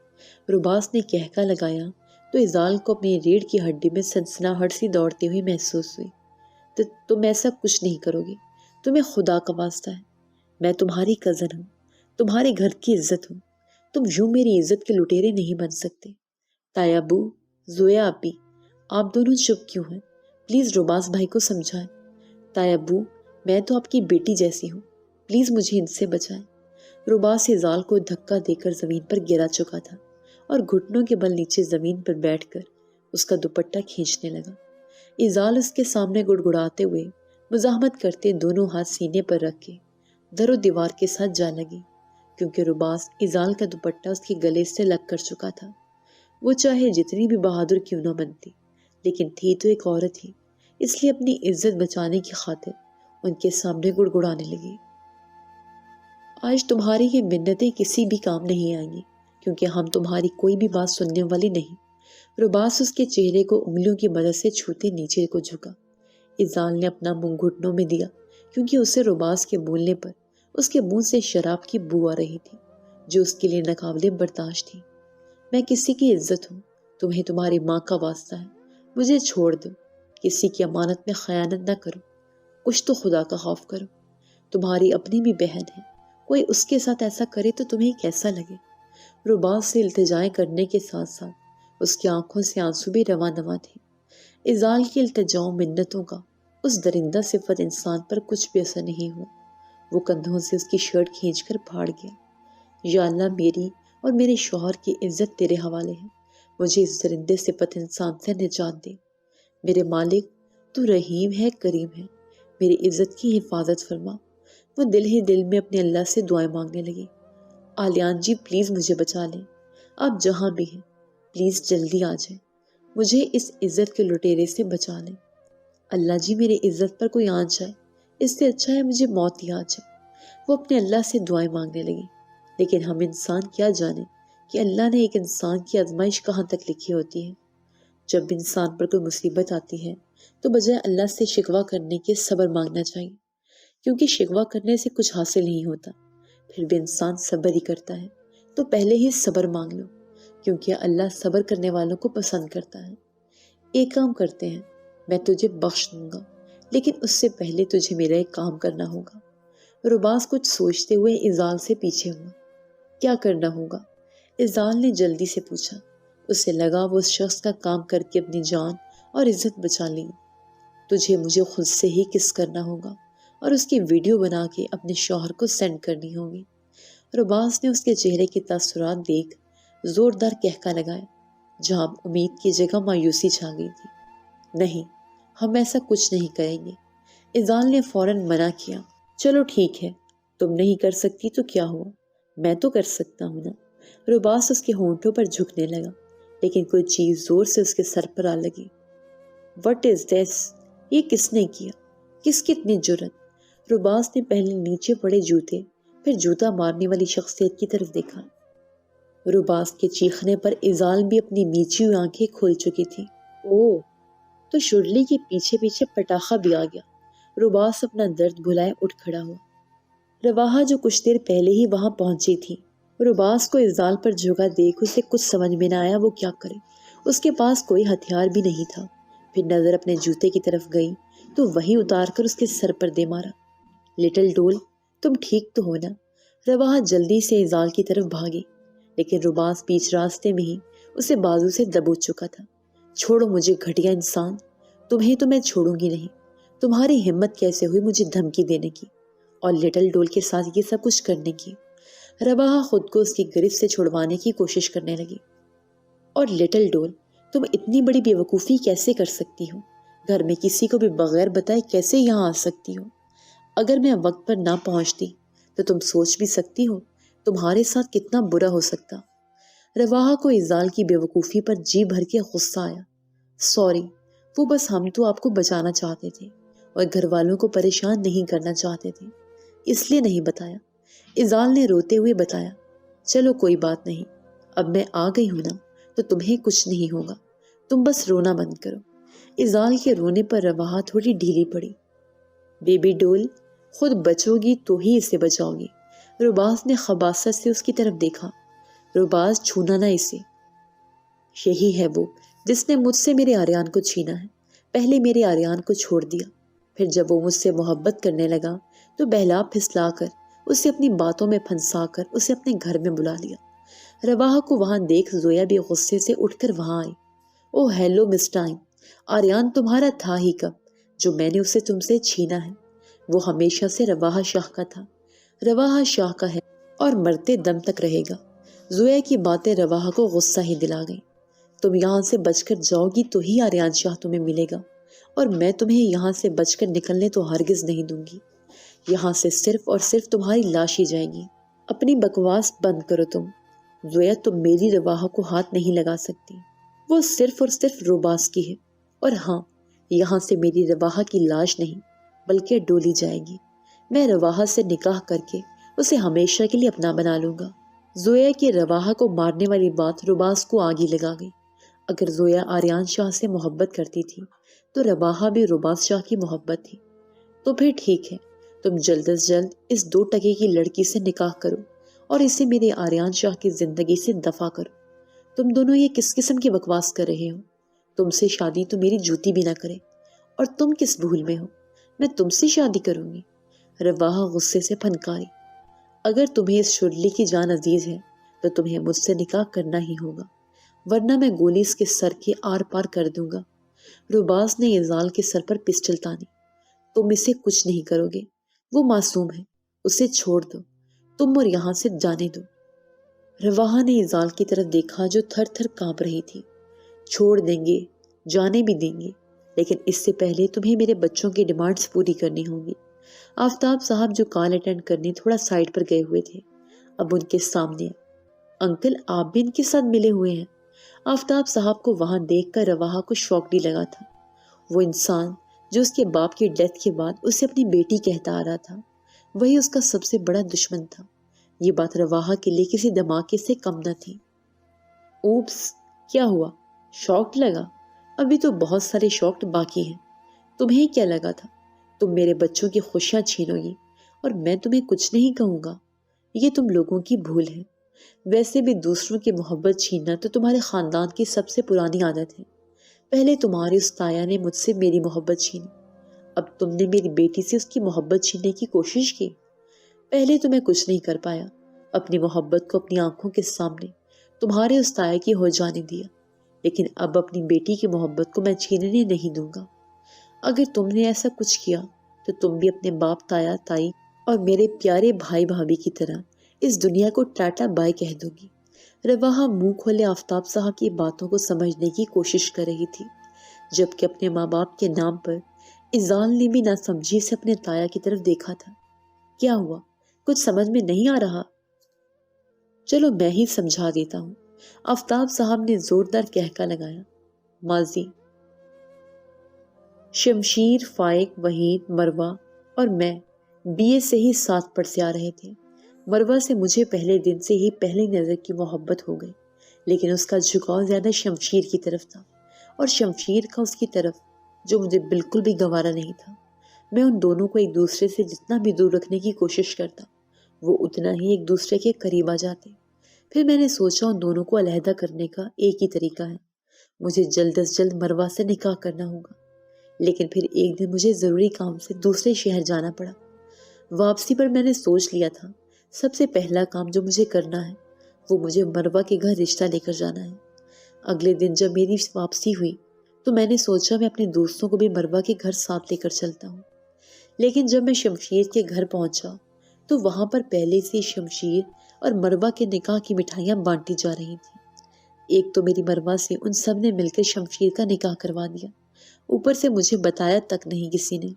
روباس نے کہکا لگایا تو اذال کو اپنی ریڑھ کی ہڈی میں سنسناہٹ سی دوڑتی ہوئی محسوس ہوئی۔ تو تم ایسا کچھ نہیں کرو گی، تمہیں خدا کا واسطہ ہے، میں تمہاری کزن ہوں، تمہارے گھر کی عزت ہوں، تم یوں میری عزت کے لٹیرے نہیں بن سکتے۔ تایا ابو، زویا اپی، آپ دونوں چپ کیوں ہیں؟ پلیز رباس بھائی کو سمجھائیں۔ تائے ابو، میں تو آپ کی بیٹی جیسی ہوں، پلیز مجھے ان سے بچائیں۔ رباس ایزال کو دھکا دے کر زمین پر گرا چکا تھا اور گھٹنوں کے بل نیچے زمین پر بیٹھ کر اس کا دوپٹہ کھینچنے لگا۔ ایزال اس کے سامنے گڑگڑاتے ہوئے مزاحمت کرتے دونوں ہاتھ سینے پر رکھ کے در و دیوار کے ساتھ جا لگی، کیونکہ رباس ایزال کا دوپٹہ اس کے گلے سے لگ کر چکا تھا۔ وہ چاہے جتنی بھی بہادر کیوں نہ بنتی، لیکن تھی تو ایک عورت ہی، اس لیے اپنی عزت بچانے کی خاطر ان کے سامنے گڑگڑانے لگی۔ آج تمہاری یہ منتیں کسی بھی کام نہیں آئیں گی، کیونکہ ہم تمہاری کوئی بھی بات سننے والی نہیں۔ رباس اس کے چہرے کو انگلیوں کی مدد سے چھوتے نیچے کو جھکا۔ ایزال نے اپنا منہ گھٹنوں میں دیا، کیونکہ اسے رباس کے بولنے پر اس کے منہ سے شراب کی بو آ رہی تھی، جو اس کے لیے ناقابل برداشت تھی۔ میں کسی کی عزت ہوں، تمہیں تمہاری ماں کا واسطہ ہے، مجھے چھوڑ دو، کسی کی امانت میں خیانت نہ کرو، کچھ تو خدا کا خوف کرو۔ تمہاری اپنی بھی بہن ہے، کوئی اس کے ساتھ ایسا کرے تو تمہیں کیسا لگے؟ رباس سے التجائیں کرنے کے ساتھ ساتھ اس کی آنکھوں سے آنسو بھی رواں رواں تھے۔ ایزال کی التجاؤں منتوں کا اس درندہ صفت انسان پر کچھ بھی اثر نہیں ہوا۔ وہ کندھوں سے اس کی شرٹ کھینچ کر پھاڑ گیا۔ یا اللہ، میری اور میرے شوہر کی عزت تیرے حوالے ہے، مجھے اس درندے صفت انسان سے نجات دے۔ میرے مالک، تو رحیم ہے، کریم ہے، میری عزت کی حفاظت فرما۔ وہ دل ہی دل میں اپنے اللہ سے دعائیں مانگنے لگی۔ آلیان جی، پلیز مجھے بچا لیں، آپ جہاں بھی ہیں پلیز جلدی آ جائیں، مجھے اس عزت کے لٹیرے سے بچا لیں۔ اللہ جی، میری عزت پر کوئی آنچ جائے، اس سے اچھا ہے مجھے موت ہی آ جائے۔ وہ اپنے اللہ سے دعائیں مانگنے لگی، لیکن ہم انسان کیا جانے کہ اللہ نے ایک انسان کی آزمائش کہاں تک لکھی ہوتی ہے۔ جب انسان پر کوئی مصیبت آتی ہے تو بجائے اللہ سے شکوہ کرنے کے صبر مانگنا چاہیے، کیونکہ شکوہ کرنے سے کچھ حاصل نہیں ہوتا۔ پھر بھی انسان صبر ہی کرتا ہے تو پہلے ہی صبر مانگ لو، کیونکہ اللہ صبر کرنے والوں کو پسند کرتا ہے۔ ایک کام کرتے ہیں، میں تجھے بخش دوں گا، لیکن اس سے پہلے تجھے میرا ایک کام کرنا ہوگا۔ رباس کچھ سوچتے ہوئے ایزال سے پیچھے ہوا۔ کیا کرنا ہوگا؟ ایزال نے جلدی سے پوچھا۔ اسے لگا وہ اس شخص کا کام کر کے اپنی جان اور عزت بچا لی۔ تجھے مجھے خود سے ہی کس کرنا ہوگا اور اس کی ویڈیو بنا کے اپنے شوہر کو سینڈ کرنی ہوگی۔ رباس نے اس کے چہرے کے تاثرات دیکھ زوردار کہکا لگایا، جہاں امید کی جگہ مایوسی چھا گئی تھی۔ نہیں، ہم ایسا کچھ نہیں کریں گے۔ ایزال نے فوراً منع کیا۔ چلو ٹھیک ہے، تم نہیں کر سکتی تو کیا ہوا، میں تو کر سکتا ہوں نا۔ رباس اس کے ہونٹوں پر جھکنے لگا، لیکن کوئی چیز زور سے اس کے سر پر آ لگی۔ وٹ از دس؟ یہ کس نے کیا؟ کس کی اتنی جرت؟ رباس نے پہلے نیچے پڑے جوتے، پھر جوتا مارنے والی شخصیت کی طرف دیکھا۔ رباس کے چیخنے پر ایزال بھی اپنی میچی ہوئی آنکھیں کھول چکی تھی۔ اوہ، تو شرلی کے پیچھے پیچھے پٹاخہ بھی آ گیا۔ رباس اپنا درد بھلائے اٹھ کھڑا ہوا۔ رواحہ جو کچھ دیر پہلے ہی وہاں پہنچی تھی، رباس کو ایزال پر جھکا دیکھ اسے کچھ سمجھ میں نہ آیا وہ کیا کرے۔ اس کے پاس کوئی ہتھیار بھی نہیں تھا۔ پھر نظر اپنے جوتے کی طرف گئی تو وہی اتار کر اس کے سر پر دے مارا۔ لٹل ڈول، تم ٹھیک تو ہو نا؟ رواحہ جلدی سے ایزال کی طرف بھاگی، لیکن رباس بیچ راستے میں ہی اسے بازو سے دبوچ چکا تھا۔ چھوڑو مجھے، گھٹیا انسان، تمہیں تو میں چھوڑوں گی نہیں۔ تمہاری ہمت کیسے ہوئی مجھے دھمکی دینے کی اور لٹل ڈول کے ساتھ یہ سب کچھ کرنے کی؟ رواحہ خود کو اس کی گرفت سے چھڑوانے کی کوشش کرنے لگی۔ اور لٹل ڈول، تم اتنی بڑی بے وقوفی کیسے کر سکتی ہو؟ گھر میں کسی کو بھی بغیر بتائے کیسے یہاں آ سکتی ہو؟ اگر میں وقت پر نہ پہنچتی تو تم سوچ بھی سکتی ہو تمہارے ساتھ کتنا برا ہو سکتا۔ رواحہ کو ایزال کی بے وقوفی پر جی بھر کے غصہ آیا۔ سوری، وہ بس ہم تو آپ کو بچانا چاہتے تھے اور گھر والوں کو پریشان نہیں کرنا چاہتے تھے، اس لیے نہیں بتایا۔ ایزال نے روتے ہوئے بتایا۔ چلو کوئی بات نہیں، اب میں آ گئی ہوں نا تو تمہیں کچھ نہیں ہوگا، تم بس رونا بند کرو۔ ایزال کے رونے پر رواحہ تھوڑی ڈھیلی پڑی۔ بیبی ڈول، خود بچو گی تو ہی اسے بچاؤ گی۔ رباس نے خباثت سے اس کی طرف دیکھا۔ رباس، چھونا نہ اسے، یہی ہے وہ جس نے مجھ سے میرے آریان کو چھینا ہے۔ پہلے میرے آریان کو چھوڑ دیا، پھر جب وہ مجھ سے محبت کرنے لگا تو بہلا پھسلا کر اسے اپنی باتوں میں پھنسا کر اسے اپنے گھر میں بلا لیا۔ رواحہ کو وہاں دیکھ زویا بھی غصے سے اٹھ کر وہاں آئی۔ او ہیلو مس ٹائم، آریان تمہارا تھا ہی کب؟ جو میں نے اسے تم سے چھینا ہے وہ ہمیشہ سے رواحہ شاہ کا تھا، رواحہ شاہ کا ہے اور مرتے دم تک رہے گا۔ زویا کی باتیں رواحہ کو غصہ ہی دلا گئیں۔ تم یہاں سے بچ کر جاؤ گی تو ہی آریان شاہ تمہیں ملے گا، اور میں تمہیں یہاں سے بچ کر نکلنے تو ہرگز نہیں دوں گی۔ یہاں سے صرف اور صرف تمہاری لاش ہی جائے گی۔ اپنی بکواس بند کرو تم۔ زویا تم میری رواحہ کو ہاتھ نہیں لگا سکتی، وہ صرف اور صرف روباس کی ہے، اور ہاں، یہاں سے میری رواحہ کی لاش نہیں بلکہ ڈولی جائے گی۔ میں رواحہ سے نکاح کر کے اسے ہمیشہ کے لیے اپنا بنا لوں گا۔ زویا کی رواحہ کو مارنے والی بات روباس کو آگی لگا گئی۔ اگر زویا آریان شاہ سے محبت کرتی تھی تو رواحہ بھی روباس شاہ کی محبت تھی۔ تو پھر ٹھیک ہے، تم جلد از جلد اس 2 ٹکے کی لڑکی سے نکاح کرو اور اسے میرے آریان شاہ کی زندگی سے دفع کرو۔ تم دونوں یہ کس قسم کی بکواس کر رہے ہو؟ تم سے شادی تو میری جوتی بھی نہ کرے، اور تم کس بھول میں ہو؟ میں تم سے شادی کروں گی؟ رواحہ غصے سے پھنکاری۔ اگر تمہیں اس شرلی کی جان عزیز ہے تو تمہیں مجھ سے نکاح کرنا ہی ہوگا، ورنہ میں گولی اس کے سر کے آر پار کر دوں گا۔ روباس نے ایزال کے سر پر پسٹل تانی۔ تم اسے کچھ نہیں کرو گے، وہ معصوم ہے، اسے چھوڑ دو، تم اور یہاں سے جانے دو۔ رواحہ نے ایزال کی طرف دیکھا جو تھر تھر کانپ رہی تھی۔ چھوڑ دیں گے، جانے بھی دیں گے، لیکن اس سے پہلے تمہیں میرے بچوں کی ڈیمانڈز پوری کرنی ہوں گی۔ آفتاب صاحب جو کال اٹینڈ کرنے تھوڑا سائڈ پر گئے ہوئے تھے اب ان کے سامنے۔ انکل آپ بھی ان کے ساتھ ملے ہوئے ہیں؟ آفتاب صاحب کو وہاں دیکھ کر رواحہ کو شوق بھی لگا تھا۔ وہ انسان جو اس کے باپ کی ڈیتھ کے بعد اسے اپنی بیٹی کہتا آ رہا تھا، وہی اس کا سب سے بڑا دشمن تھا۔ یہ بات رواحہ کے لیے کسی دھماکے سے کم نہ تھی۔ اوپس، کیا ہوا؟ شوق لگا؟ ابھی تو بہت سارے شوق باقی ہیں۔ تمہیں کیا لگا تھا تم میرے بچوں کی خوشیاں چھینو گی اور میں تمہیں کچھ نہیں کہوں گا؟ یہ تم لوگوں کی بھول ہے۔ ویسے بھی دوسروں کی محبت چھیننا تو تمہارے خاندان کی سب سے پرانی عادت ہے۔ پہلے تمہاری اس تایا نے مجھ سے میری محبت چھینی، اب تم نے میری بیٹی سے اس کی محبت چھیننے کی کوشش کی۔ پہلے تو میں کچھ نہیں کر پایا، اپنی محبت کو اپنی آنکھوں کے سامنے تمہارے اس تایا کی ہو جانے دیا، لیکن اب اپنی بیٹی کی محبت کو میں چھیننے نہیں دوں گا۔ اگر تم نے ایسا کچھ کیا تو تم بھی اپنے باپ، تایا، تائی اور میرے پیارے بھائی بھابھی کی طرح اس دنیا کو ٹاٹا بائے کہہ دو گی۔ رواحہ منہ کھولے آفتاب صاحب کی باتوں کو سمجھنے کی کوشش کر رہی تھی، جبکہ اپنے ماں باپ کے نام پر ایزال نے بھی نہ سمجھی سے اپنے تایا کی طرف دیکھا تھا۔ کیا ہوا؟ کچھ سمجھ میں نہیں آ رہا؟ چلو میں ہی سمجھا دیتا ہوں۔ آفتاب صاحب نے زوردار کہکا لگایا۔ ماضی: شمشیر، فائق، وحید، مروہ اور میں بی اے سے ہی ساتھ پڑھ سے آ رہے تھے۔ مروہ سے مجھے پہلے دن سے ہی پہلی نظر کی محبت ہو گئی، لیکن اس کا جھکاؤ زیادہ شمشیر کی طرف تھا، اور شمشیر کا اس کی طرف، جو مجھے بالکل بھی گوارا نہیں تھا۔ میں ان دونوں کو ایک دوسرے سے جتنا بھی دور رکھنے کی کوشش کرتا، وہ اتنا ہی ایک دوسرے کے قریب آ جاتے۔ پھر میں نے سوچا ان دونوں کو علیحدہ کرنے کا ایک ہی طریقہ ہے، مجھے جلد از جلد مروہ سے نکاح کرنا ہوگا۔ لیکن پھر ایک دن مجھے ضروری کام سے دوسرے شہر جانا پڑا۔ واپسی پر میں نے سوچ لیا تھا سب سے پہلا کام جو مجھے کرنا ہے وہ مجھے مروہ کے گھر رشتہ لے کر جانا ہے۔ اگلے دن جب میری واپسی ہوئی تو میں نے سوچا میں اپنے دوستوں کو بھی مروہ کے گھر ساتھ لے کر چلتا ہوں، لیکن جب میں شمشیر کے گھر پہنچا تو وہاں پر پہلے سے شمشیر اور مروہ کے نکاح کی مٹھائیاں بانٹی جا رہی تھیں۔ ایک تو میری مروہ سے ان سب نے مل کر شمشیر کا نکاح کروا دیا، اوپر سے مجھے بتایا تک نہیں کسی نے۔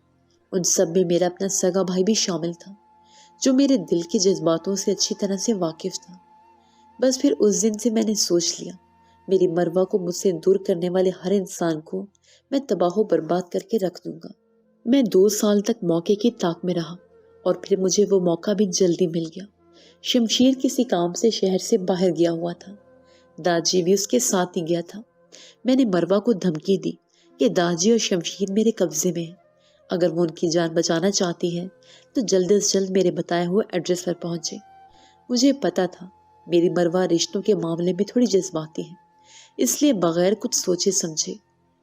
ان سب میں میرا اپنا سگا بھائی بھی شامل تھا، جو میرے دل کے جذباتوں سے اچھی طرح سے واقف تھا۔ بس پھر اس دن سے میں نے سوچ لیا، میری مروہ کو مجھ سے دور کرنے والے ہر انسان کو میں تباہ و برباد کر کے رکھ دوں گا۔ میں 2 سال تک موقع کی طاق میں رہا، اور پھر مجھے وہ موقع بھی جلدی مل گیا۔ شمشیر کسی کام سے شہر سے باہر گیا ہوا تھا، داجی بھی اس کے ساتھ ہی گیا تھا۔ میں نے مروہ کو دھمکی دی کہ داجی اور شمشیر میرے قبضے میں ہیں، اگر وہ ان کی جان بچانا چاہتی ہے تو جلد از جلد میرے بتائے ہوئے ایڈریس پر پہنچے۔ مجھے پتا تھا میری مروہ رشتوں کے معاملے میں تھوڑی جذباتی ہے، اس لیے بغیر کچھ سوچے سمجھے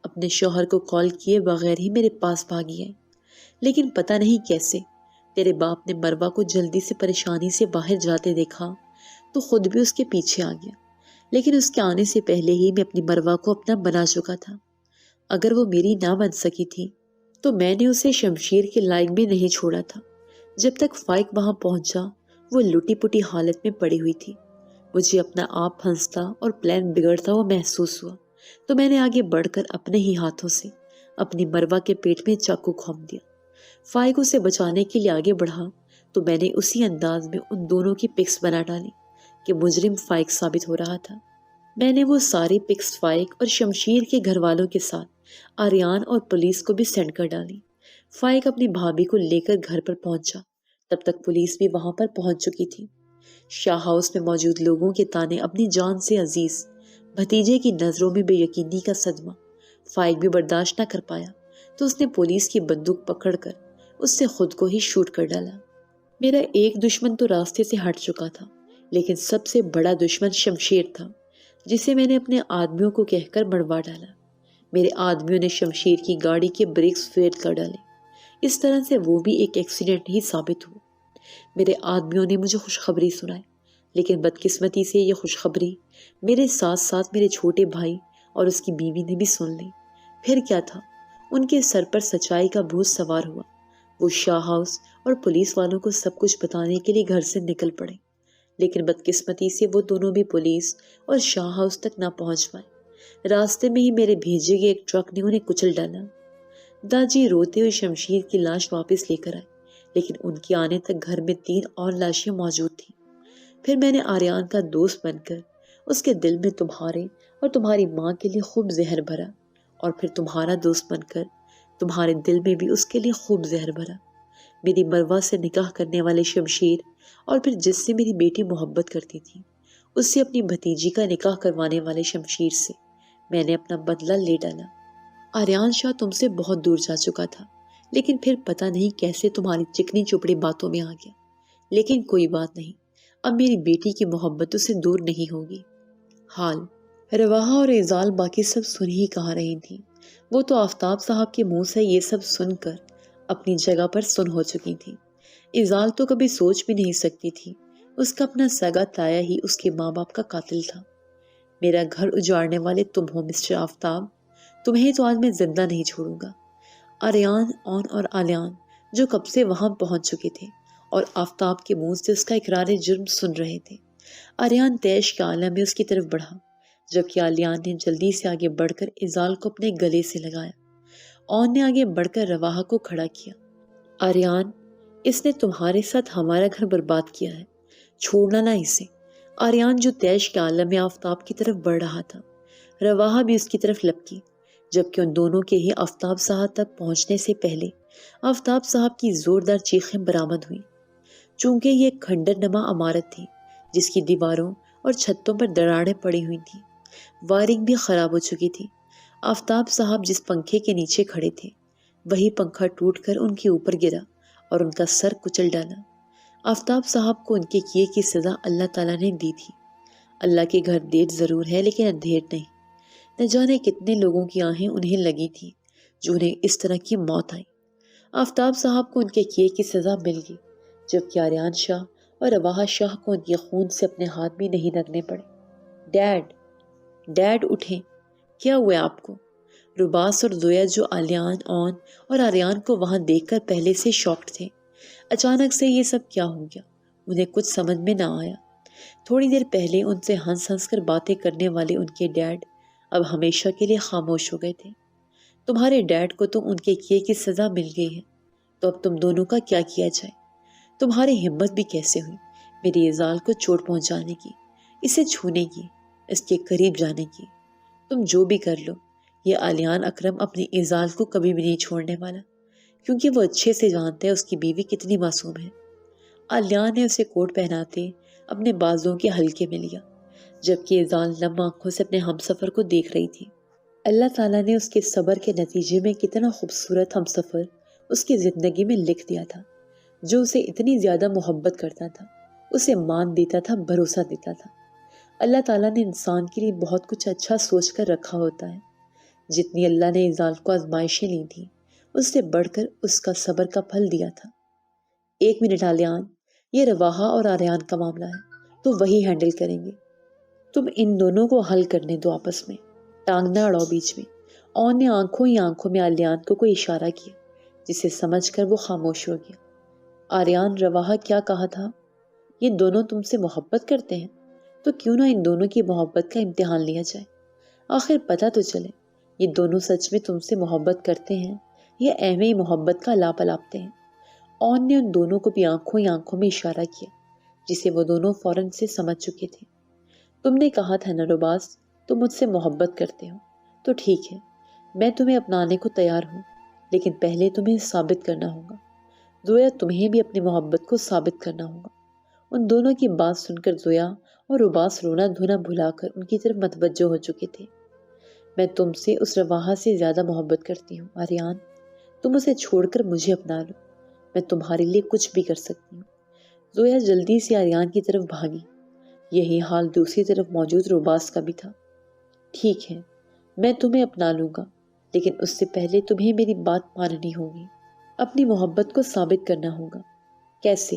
اپنے شوہر کو کال کیے بغیر ہی میرے پاس بھاگی ہے۔ لیکن پتا نہیں کیسے تیرے باپ نے مروہ کو جلدی سے پریشانی سے باہر جاتے دیکھا تو خود بھی اس کے پیچھے آ گیا، لیکن اس کے آنے سے پہلے ہی میں اپنی مروہ کو اپنا بنا چکا تھا۔ اگر وہ میری نہ بن سکی تھی تو میں نے اسے شمشیر کے لائق بھی نہیں چھوڑا تھا۔ جب تک فائق وہاں پہنچا وہ لٹی پٹی حالت میں پڑی ہوئی تھی۔ مجھے اپنا آپ پھنستا اور پلان بگڑتا ہوا محسوس ہوا، تو میں نے آگے بڑھ کر اپنے ہی ہاتھوں سے اپنی مروہ کے پیٹ میں چاقو گھونپ دیا۔ فائق اسے بچانے کے لیے آگے بڑھا تو میں نے اسی انداز میں ان دونوں کی پکس بنا ڈالی کہ مجرم فائق ثابت ہو رہا تھا۔ میں نے وہ ساری پکس فائق اور شمشیر کے گھر والوں کے ساتھ آریان اور پولیس کو بھی سینڈ کر ڈالی۔ فائق اپنی بھابھی کو لے کر گھر پر پہنچا، تب تک پولیس بھی وہاں پر پہنچ چکی تھی۔ شاہ ہاؤس میں موجود لوگوں کے تانے اپنی جان سے عزیز بھتیجے کی نظروں میں بے یقینی کا صدمہ فائق بھی برداشت نہ کر پایا تو اس نے پولیس کی بندوق پکڑ کر اس سے خود کو ہی شوٹ کر ڈالا۔ میرا ایک دشمن تو راستے سے ہٹ چکا تھا، لیکن سب سے بڑا دشمن شمشیر تھا، جسے میں نے اپنے آدمیوں کو کہہ کر مروا ڈالا۔ میرے آدمیوں نے شمشیر کی گاڑی کے بریکس فیل کر ڈالے۔ اس طرح سے وہ بھی ایک ایکسیڈنٹ ہی ثابت ہوا۔ میرے آدمیوں نے مجھے خوشخبری سنائی، لیکن بدقسمتی سے یہ خوشخبری میرے ساتھ ساتھ میرے چھوٹے بھائی اور اس کی بیوی نے بھی سن لی۔ پھر کیا تھا، ان کے سر پر سچائی کا بھوت سوار ہوا۔ وہ شاہ ہاؤس اور پولیس والوں کو سب کچھ بتانے کے لیے گھر سے نکل پڑے، لیکن بدقسمتی سے وہ دونوں بھی پولیس اور شاہ ہاؤس تک نہ پہنچ پائے۔ راستے میں ہی میرے بھیجے گئے ایک ٹرک نے انہیں کچل ڈالا۔ داجی روتے ہوئے شمشیر کی لاش واپس لے کر آئے، لیکن ان کے آنے تک گھر میں 3 اور لاشیں موجود تھیں۔ پھر میں نے آریان کا دوست بن کر اس کے دل میں تمہارے اور تمہاری ماں کے لیے خوب زہر بھرا، اور پھر تمہارا دوست بن کر تمہارے دل میں بھی اس کے لیے خوب زہر بھرا۔ میری مروہ سے نکاح کرنے والے شمشیر، اور پھر جس سے میری بیٹی محبت کرتی تھی اس سے اپنی بھتیجی کا نکاح کروانے والے شمشیر سے میں نے اپنا بدلہ لے ڈالا۔ آریان شاہ تم سے بہت دور جا چکا تھا، لیکن پھر پتہ نہیں کیسے تمہاری چکنی چپڑی باتوں میں آ گیا۔ لیکن کوئی بات نہیں، اب میری بیٹی کی محبت اسے دور نہیں ہوگی۔ حال رواحہ اور ایزال باقی سب سن ہی کہا رہی تھی۔ وہ تو آفتاب صاحب کے منہ سے یہ سب سن کر اپنی جگہ پر سن ہو چکی تھی۔ ایزال تو کبھی سوچ بھی نہیں سکتی تھی اس کا اپنا سگا تایا ہی اس کے ماں باپ کا قاتل تھا۔ میرا گھر اجاڑنے والے تم ہو مسٹر آفتاب، تمہیں تو آج میں زندہ نہیں چھوڑوں گا۔ آریان اور آلیان جو کب سے وہاں پہنچ چکے تھے اور آفتاب کے منہ سے اس کا اقرار جرم سن رہے تھے۔ آریان تیش کے عالم میں اس کی طرف بڑھا، جبکہ آلیان نے جلدی سے آگے بڑھ کر ایزال کو اپنے گلے سے لگایا۔ اون نے آگے بڑھ کر رواحہ کو کھڑا کیا۔ آریان، اس نے تمہارے ساتھ ہمارا گھر برباد کیا ہے، چھوڑنا نہ اسے۔ آریان جو تیش کے عالم میں آفتاب کی طرف بڑھ رہا تھا، رواحہ بھی اس کی طرف لپکی، جبکہ ان دونوں کے ہی آفتاب صاحب تک پہنچنے سے پہلے آفتاب صاحب کی زوردار چیخیں برآمد ہوئیں۔ چونکہ یہ ایک کھنڈر نما عمارت تھی جس کی دیواروں اور چھتوں پر دراڑیں پڑی ہوئی تھیں، وائرنگ بھی خراب ہو چکی تھی۔ آفتاب صاحب جس پنکھے کے نیچے کھڑے تھے وہی پنکھا ٹوٹ کر ان کے اوپر گرا اور ان کا سر کچل ڈالا۔ آفتاب صاحب کو ان کے کیے کی سزا اللہ تعالیٰ نے دی تھی۔ اللہ کے گھر دیر ضرور ہے لیکن اندھیر نہیں۔ نہ جانے کتنے لوگوں کی آہیں انہیں لگی تھی جو انہیں اس طرح کی موت آئی۔ آفتاب صاحب کو ان کے کیے کی سزا مل گئی، جبکہ آریان شاہ اور رواحہ شاہ کو ان کے خون سے اپنے ہاتھ بھی نہیں رگنے پڑے۔ ڈیڈ اٹھیں، کیا ہوا آپ کو؟ رباس اور زویا جو آلیان، اون اور آریان کو وہاں دیکھ کر پہلے سے شاکڈ تھے۔ اچانک سے یہ سب کیا ہو گیا، انہیں کچھ سمجھ میں نہ آیا۔ تھوڑی دیر پہلے ان سے ہنس ہنس کر باتیں کرنے والے ان کے ڈیڈ اب ہمیشہ کے لیے خاموش ہو گئے تھے۔ تمہارے ڈیڈ کو تو ان کے کیے کی سزا مل گئی ہے، تو اب تم دونوں کا کیا کیا جائے؟ تمہاری ہمت بھی کیسے ہوئی میری ایزال کو چوٹ پہنچانے کی، اسے چھونے کی، اس کے قریب جانے کی؟ تم جو بھی کر لو، یہ آلیان اکرم اپنی ایزال کو کبھی بھی نہیں چھوڑنے والا، کیونکہ وہ اچھے سے جانتا ہے اس کی بیوی کتنی معصوم ہے۔ آلیان نے اسے کوٹ پہناتے اپنے بازوں کے حلقے میں لیا، جبکہ ایزال نم آنکھوں سے اپنے ہمسفر کو دیکھ رہی تھی۔ اللہ تعالیٰ نے اس کے صبر کے نتیجے میں کتنا خوبصورت ہمسفر اس کی زندگی میں لکھ دیا تھا، جو اسے اتنی زیادہ محبت کرتا تھا، اسے مان دیتا تھا، بھروسہ دیتا تھا۔ اللہ تعالیٰ نے انسان کے لیے بہت کچھ اچھا سوچ کر رکھا ہوتا ہے۔ جتنی اللہ نے ایزال کو آزمائشیں لی تھیں، اس سے بڑھ کر اس کا صبر کا پھل دیا تھا۔ 1 منٹ آلیان، یہ رواحہ اور آریان کا معاملہ ہے تو وہی ہینڈل کریں گے۔ تم ان دونوں کو حل کرنے دو، آپس میں ٹانگ نہ اڑاؤ بیچ میں۔ اون نے آنکھوں ہی آنکھوں میں آلیان کو کوئی اشارہ کیا جسے سمجھ کر وہ خاموش ہو گیا۔ آریان، رواحہ کیا کہا تھا؟ یہ دونوں تم سے محبت کرتے ہیں تو کیوں نہ ان دونوں کی محبت کا امتحان لیا جائے، آخر پتہ تو چلے یہ دونوں سچ میں تم سے محبت کرتے ہیں یا ایویں ہی محبت کا لاپ الاپتے ہیں۔ اون نے ان دونوں کو بھی آنکھوں ہی آنکھوں میں اشارہ کیا جسے وہ دونوں فوراً سے سمجھ چکے تھے۔ تم نے کہا تھا نا روباس، تم مجھ سے محبت کرتے ہو، تو ٹھیک ہے، میں تمہیں اپنانے کو تیار ہوں، لیکن پہلے تمہیں ثابت کرنا ہوگا۔ زویا، تمہیں بھی اپنی محبت کو ثابت کرنا ہوگا۔ ان دونوں کی بات سن کر زویا اور روباس رونا دھونا بھلا کر ان کی طرف متوجہ ہو چکے تھے۔ میں تم سے اس رواحہ سے زیادہ محبت کرتی ہوں آریان، تم اسے چھوڑ کر مجھے اپنا لو، میں تمہارے لیے کچھ بھی کر سکتی ہوں۔ زویا جلدی سے آریان کی طرف بھاگی۔ یہی حال دوسری طرف موجود روباس کا بھی تھا۔ ٹھیک ہے، میں تمہیں اپنا لوں گا، لیکن اس سے پہلے تمہیں میری بات ماننی ہوگی، اپنی محبت کو ثابت کرنا ہوگا۔ کیسے؟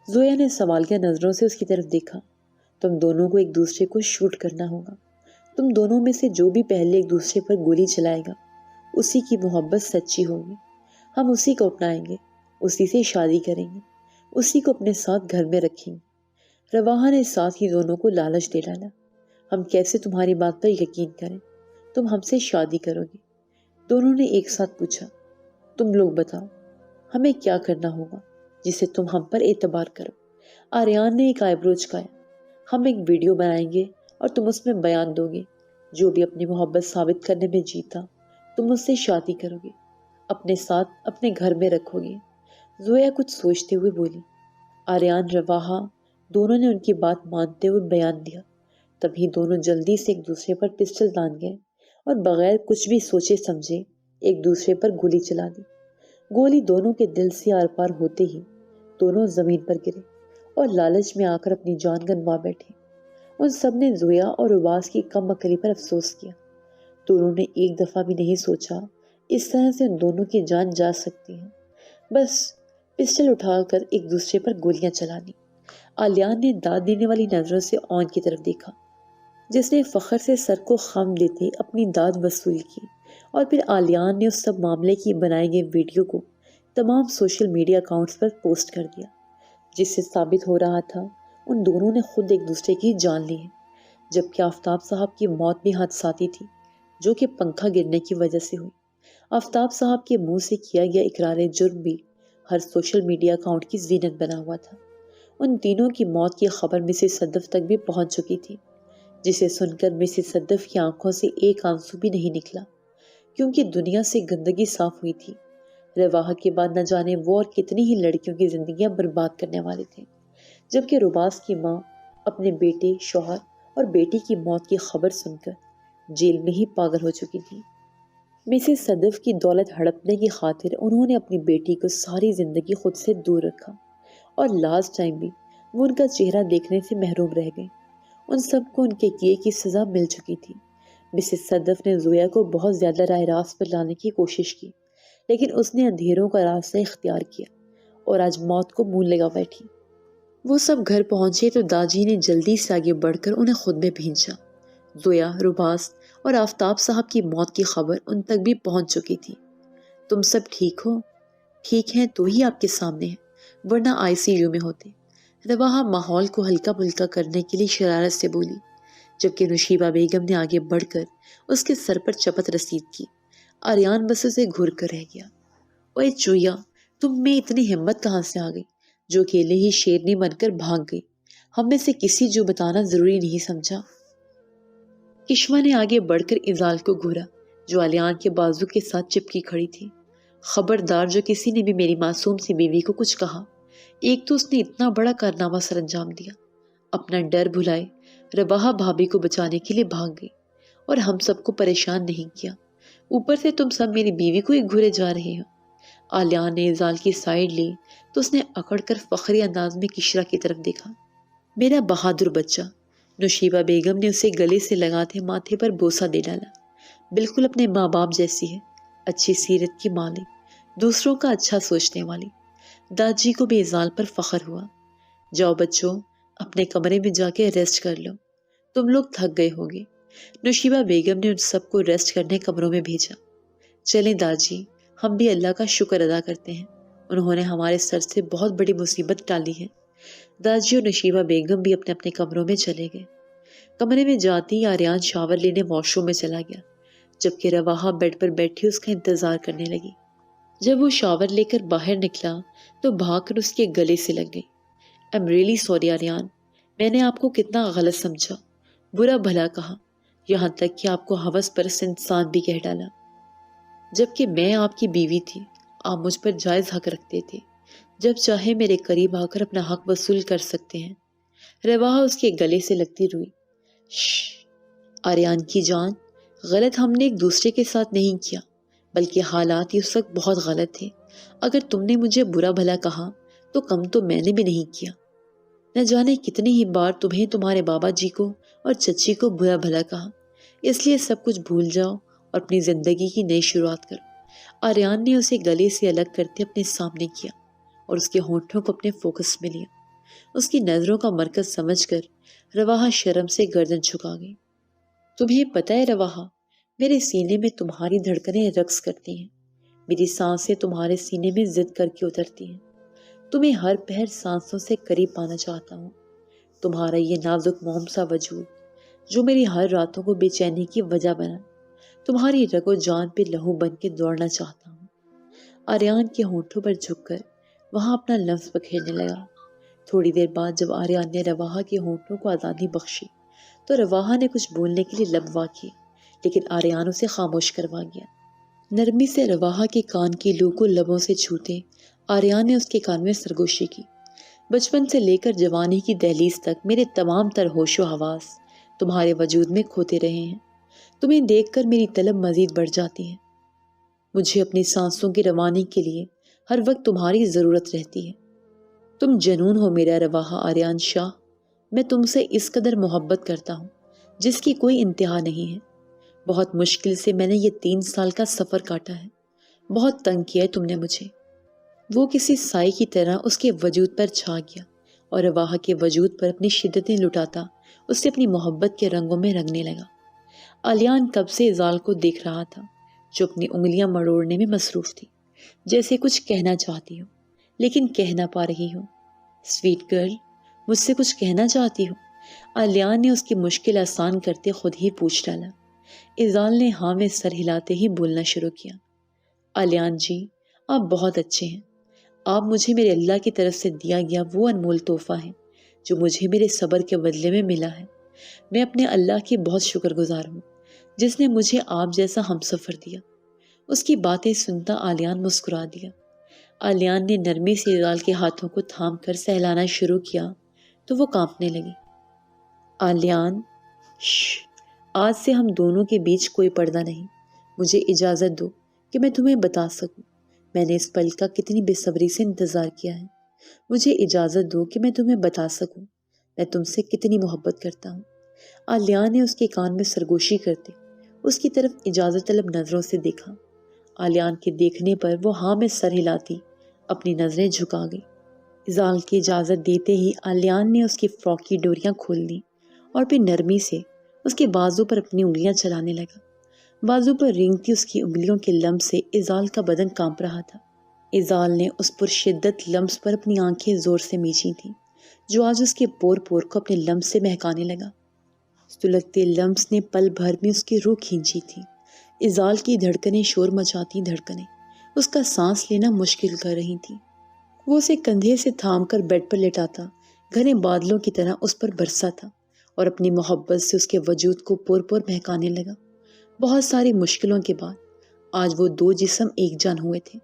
زویا نے سوالیہ نظروں سے اس کی طرف دیکھا۔ تم دونوں کو ایک دوسرے کو شوٹ کرنا ہوگا۔ تم دونوں میں سے جو بھی پہلے ایک دوسرے پر گولی چلائے گا اسی کی محبت سچی ہوگی۔ ہم اسی کو اپنائیں گے، اسی سے شادی کریں گے، اسی کو اپنے ساتھ گھر میں رکھیں گے۔ رواحہ نے ساتھ ہی دونوں کو لالچ دے ڈالا۔ ہم کیسے تمہاری بات پر یقین کریں؟ تم ہم سے شادی کرو گے؟ دونوں نے ایک ساتھ پوچھا۔ تم لوگ بتاؤ، ہمیں کیا کرنا ہوگا جسے تم ہم پر اعتبار کرو؟ آریان نے ایک آئی برو چکایا۔ ہم ایک ویڈیو بنائیں گے اور تم اس میں بیان دو گے، جو بھی اپنی محبت ثابت کرنے میں جیتا تم اس سے شادی کرو گے، اپنے ساتھ اپنے گھر میں رکھو گے۔ زویا کچھ سوچتے ہوئے بولی۔ آریان، رواحہ دونوں نے ان کی بات مانتے ہوئے بیان دیا۔ تبھی دونوں جلدی سے ایک دوسرے پر پسٹل تان گئے اور بغیر کچھ بھی سوچے سمجھے ایک دوسرے پر گولی چلا دی۔ گولی دونوں کے دل سے آر پار ہوتے ہی دونوں زمین پر گرے اور لالچ میں آ کر اپنی جان گنوا بیٹھے۔ ان سب نے زویا اور روباس کی کم عقلی پر افسوس کیا۔ دونوں نے ایک دفعہ بھی نہیں سوچا اس طرح سے ان دونوں کی جان جا سکتی ہے۔ بس پسٹل اٹھا کر ایک دوسرے پر گولیاں چلا دی۔ آلیان نے داد دینے والی نظروں سے اون کی طرف دیکھا، جس نے فخر سے سر کو خم دیتے اپنی داد وصول کی، اور پھر آلیان نے اس سب معاملے کی بنائے گئے ویڈیو کو تمام سوشل میڈیا اکاؤنٹس پر پوسٹ کر دیا، جس سے ثابت ہو رہا تھا ان دونوں نے خود ایک دوسرے کی جان لی ہے، جبکہ آفتاب صاحب کی موت بھی حادثاتی تھی، جو کہ پنکھا گرنے کی وجہ سے ہوئی۔ آفتاب صاحب کے منہ سے کیا گیا اقرار جرم بھی ہر سوشل میڈیا اکاؤنٹ کی زینت بنا ہوا تھا۔ ان تینوں کی موت کی خبر مسز صدف تک بھی پہنچ چکی تھی، جسے سن کر مسز صدف کی آنکھوں سے ایک آنسو بھی نہیں نکلا، کیونکہ دنیا سے گندگی صاف ہوئی تھی۔ رواحہ کے بعد نہ جانے وہ اور کتنی ہی لڑکیوں کی زندگیاں برباد کرنے والے تھے، جبکہ روباس کی ماں اپنے بیٹے، شوہر اور بیٹی کی موت کی خبر سن کر جیل میں ہی پاگل ہو چکی تھی۔ مسز صدف کی دولت ہڑپنے کی خاطر انہوں نے اپنی بیٹی کو ساری زندگی خود سے دور رکھا، اور لاسٹ ٹائم بھی وہ ان کا چہرہ دیکھنے سے محروم رہ گئے۔ ان سب کو ان کے کیے کی سزا مل چکی تھی۔ مسز صدف نے زویا کو بہت زیادہ راہ راست پر لانے کی کوشش کی، لیکن اس نے اندھیروں کا راستہ اختیار کیا اور آج موت کو منہ لگا بیٹھی۔ وہ سب گھر پہنچے تو داجی نے جلدی سے آگے بڑھ کر انہیں خود میں بھیجا۔ زویا، روباس اور آفتاب صاحب کی موت کی خبر ان تک بھی پہنچ چکی تھی۔ تم سب ٹھیک ہو؟ ٹھیک ہیں تو ہی آپ کے سامنے ہیں، ورنہ آئی سی یو میں ہوتے۔ رواحہ ماحول کو ہلکا پھلکا کرنے کے لیے شرارت سے بولی، جبکہ نشیبہ بیگم نے آگے بڑھ کر اس کے سر پر چپت رسید کی۔ آریان بس اسے گھور کر رہ گیا۔ اوے چویا، تم میں اتنی ہمت کہاں سے آ گئی جو اکیلے ہی شیرنی بن کر بھاگ گئی؟ ہم میں سے کسی جو بتانا ضروری نہیں سمجھا؟ کشما نے آگے بڑھ کر ایزال کو گھورا، جو آلیان کے بازو کے ساتھ چپکی کھڑی تھی۔ خبردار جو کسی نے بھی میری معصوم سی بیوی کو کچھ کہا۔ ایک تو اس نے اتنا بڑا کارنامہ سر انجام دیا، اپنا ڈر بھلائے رواحہ بھابھی کو بچانے کے لیے بھاگ گئی اور ہم سب کو پریشان نہیں کیا، اوپر سے تم سب میری بیوی کو ہی گھورے جا رہے ہو۔ آلیان نے ایزال کی سائیڈ لی تو اس نے اکڑ کر فخری انداز میں کشرا کی طرف دیکھا۔ میرا بہادر بچہ، نشیبہ بیگم نے اسے گلے سے لگاتے ماتھے پر بوسہ دے ڈالا۔ بالکل اپنے ماں باپ جیسی ہے، اچھی سیرت کی مالک، دوسروں کا اچھا سوچنے والی۔ داجی کو بھی ایزال پر فخر ہوا۔ جاؤ بچوں، اپنے کمرے میں جا کے ریسٹ کر لو، تم لوگ تھک گئے ہوگے۔ نشیبہ بیگم نے ان سب کو ریسٹ کرنے کمروں میں بھیجا۔ چلیں داجی، ہم بھی اللہ کا شکر ادا کرتے ہیں، انہوں نے ہمارے سر سے بہت بڑی مصیبت ٹالی ہے۔ داجی اور نشیبہ بیگم بھی اپنے اپنے کمروں میں چلے گئے۔ کمرے میں جاتے ہی آریان شاور لینے واش روم میں چلا گیا، جبکہ رواحہ بیڈ پر بیٹھی اس کا انتظار کرنے لگی۔ جب وہ شاور لے کر باہر نکلا تو بھاگ کر اس کے گلے سے لگ گئی۔ I'm really sorry آریان، میں نے آپ کو کتنا غلط سمجھا، برا بھلا کہا، یہاں تک کہ آپ کو ہوس پرست انسان بھی کہہ ڈالا، جبکہ میں آپ کی بیوی تھی۔ آپ مجھ پر جائز حق رکھتے تھے، جب چاہے میرے قریب آ کر اپنا حق وصول کر سکتے ہیں۔ رواحہ اس کے گلے سے لگتی روئی۔ آریان کی جان، غلط ہم نے ایک دوسرے کے ساتھ نہیں کیا، بلکہ حالات اس وقت بہت غلط تھے۔ اگر تم نے مجھے برا بھلا کہا تو کم تو میں نے بھی نہیں کیا۔ نہ جانے کتنی ہی بار تمہیں تمہارے بابا جی کو اور چچی کو برا بھلا کہا، اس لیے سب کچھ بھول جاؤ اور اپنی زندگی کی نئی شروعات کرو۔ آریان نے اسے گلے سے الگ کرتے اپنے سامنے کیا اور اس کے ہونٹوں کو اپنے فوکس میں لیا۔ اس کی نظروں کا مرکز سمجھ کر رواحہ شرم سے گردن جھکا گئی۔ تمہیں پتہ ہے رواحہ، میرے سینے میں تمہاری دھڑکنیں رقص کرتی ہیں، میری سانسیں تمہارے سینے میں ضد کر کے اترتی ہیں، تمہیں ہر پہر سانسوں سے قریب پانا چاہتا ہوں۔ تمہارا یہ نازک موم سا وجود جو میری ہر راتوں کو بے چینی کی وجہ بنا، تمہاری رگ و جان پہ لہو بن کے دوڑنا چاہتا ہوں۔ آریان کے ہونٹوں پر جھک کر وہاں اپنا لفظ بکھیرنے لگا۔ تھوڑی دیر بعد جب آریان نے رواحہ کے ہونٹوں کو آزادی بخشی تو رواحہ نے کچھ بولنے کے لیے لب وا کیے، لیکن آریان اسے خاموش کروا گیا۔ نرمی سے رواحہ کے کان کی لو کو لبوں سے چھوتے آریان نے اس کے کان میں سرگوشی کی۔ بچپن سے لے کر جوانی کی دہلیز تک میرے تمام تر ہوش و حواس تمہارے وجود میں کھوتے رہے ہیں۔ تمہیں دیکھ کر میری طلب مزید بڑھ جاتی ہے۔ مجھے اپنی سانسوں کی روانی کے لیے ہر وقت تمہاری ضرورت رہتی ہے۔ تم جنون ہو میرا رواحہ آریان شاہ، میں تم سے اس قدر محبت کرتا ہوں جس کی کوئی انتہا نہیں ہے۔ بہت مشکل سے میں نے یہ 3 سال کا سفر کاٹا ہے، بہت تنگ کیا ہے تم نے مجھے۔ وہ کسی سائے کی طرح اس کے وجود پر چھا گیا اور رواحہ کے وجود پر اپنی شدتیں لٹاتا اسے اپنی محبت کے رنگوں میں رنگنے لگا۔ آلیان کب سے اذال کو دیکھ رہا تھا جو اپنی انگلیاں مڑوڑنے میں مصروف تھی، جیسے کچھ کہنا چاہتی ہو لیکن کہہ نہ پا رہی ہو۔ سویٹ گرل، مجھ سے کچھ کہنا چاہتی ہو؟ آلیان نے اس کی مشکل آسان کرتے خود ہی پوچھ ڈالا۔ اذال نے ہاں میں سر ہلاتے ہی بولنا شروع کیا۔ آلیان جی، آپ بہت اچھے ہیں، آپ مجھے میرے اللہ کی طرف سے دیا گیا وہ انمول تحفہ ہے جو مجھے میرے صبر کے بدلے میں ملا ہے۔ میں اپنے اللہ کی بہت شکر گزار ہوں جس نے مجھے آپ جیسا ہمسفر دیا۔ اس کی باتیں سنتا آلیان مسکرا دیا۔ آلیان نے نرمی سے اذال کے ہاتھوں کو تھام کر سہلانا شروع کیا تو وہ کانپنے لگی۔ آلیان، آج سے ہم دونوں کے بیچ کوئی پردہ نہیں، مجھے اجازت دو کہ میں تمہیں بتا سکوں میں نے اس پل کا کتنی بے صبری سے انتظار کیا ہے۔ مجھے اجازت دو کہ میں تمہیں بتا سکوں میں تم سے کتنی محبت کرتا ہوں۔ آلیان نے اس کے کان میں سرگوشی کرتے اس کی طرف اجازت طلب نظروں سے دیکھا۔ آلیان کے دیکھنے پر وہ ہاں میں سر ہلاتی اپنی نظریں جھکا گئی۔ اذال کی اجازت دیتے ہی آلیان نے اس کی فراک کی ڈوریاں کھول دیں اور پھر نرمی سے اس کے بازو پر اپنی انگلیاں چلانے لگا۔ بازو پر رینگتی اس کی انگلیوں کے لمس سے اذال کا بدن کانپ رہا تھا۔ اذال نے اس پر شدت لمس پر اپنی آنکھیں زور سے میچی تھیں جو آج اس کے پور پور کو اپنے لمس سے مہکانے لگا۔ سلگتے لمس نے پل بھر میں اس کی روح کھینچی تھی۔ اذال کی دھڑکنیں شور مچاتی دھڑکنیں اس کا سانس لینا مشکل کر رہی تھیں۔ وہ اسے کندھے سے تھام کر بیڈ پر لٹاتا گھنے بادلوں کی طرح اس پر برسا تھا اور اپنی محبت سے اس کے وجود کو پور پور مہکانے لگا۔ بہت ساری مشکلوں کے بعد آج وہ 2 جسم ایک جان ہوئے تھے۔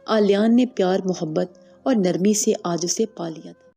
آلیان نے پیار، محبت اور نرمی سے آج اسے پا لیا تھا۔